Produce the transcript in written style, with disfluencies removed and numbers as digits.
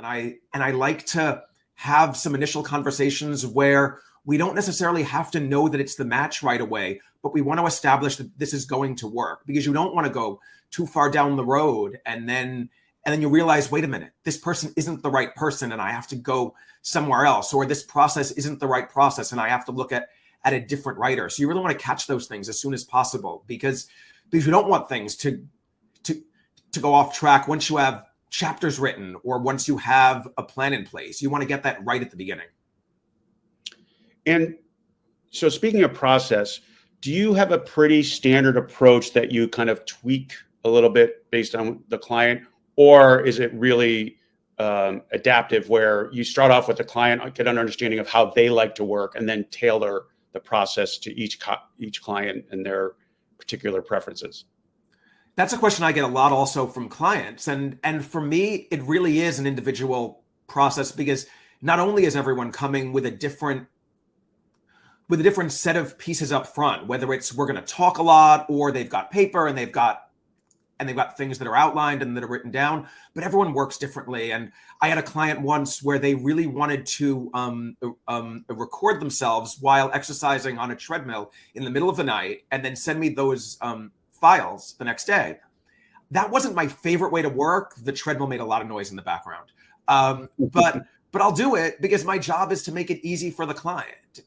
And I like to have some initial conversations where we don't necessarily have to know that it's the match right away, but we want to establish that this is going to work, because you don't want to go too far down the road and then you realize, wait a minute, this person isn't the right person and I have to go somewhere else, or this process isn't the right process and I have to look at a different writer. So you really want to catch those things as soon as possible, because you don't want things to go off track once you have chapters written or once you have a plan in place. You want to get that right at the beginning. And so speaking of process, do you have a pretty standard approach that you kind of tweak a little bit based on the client? Or is it really adaptive, where you start off with the client, get an understanding of how they like to work, and then tailor the process to each client and their particular preferences? That's a question I get a lot also from clients. And for me, it really is an individual process, because not only is everyone coming with a different set of pieces up front, whether it's we're going to talk a lot, or they've got paper and they've got things that are outlined and that are written down, but everyone works differently. And I had a client once where they really wanted to record themselves while exercising on a treadmill in the middle of the night and then send me those files the next day. That wasn't my favorite way to work. The treadmill made a lot of noise in the background. But I'll do it because my job is to make it easy for the client.